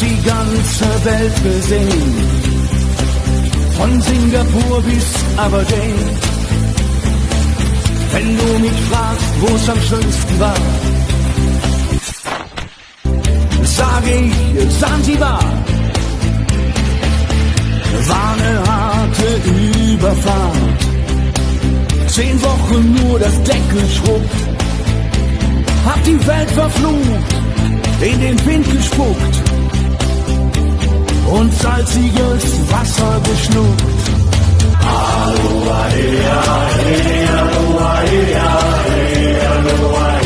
die ganze Welt gesehen, von Singapur bis Aberdeen. Wenn du mich fragst, wo es am schönsten war, sage ich Sansibar. War eine harte Überfahrt, 10 Wochen nur das Deck geschrubbt, hab die Welt verflucht, in den Wind gespuckt und salziges Wasser geschluckt. Aloha, ea, ea, aloha, ea, ea, aloha,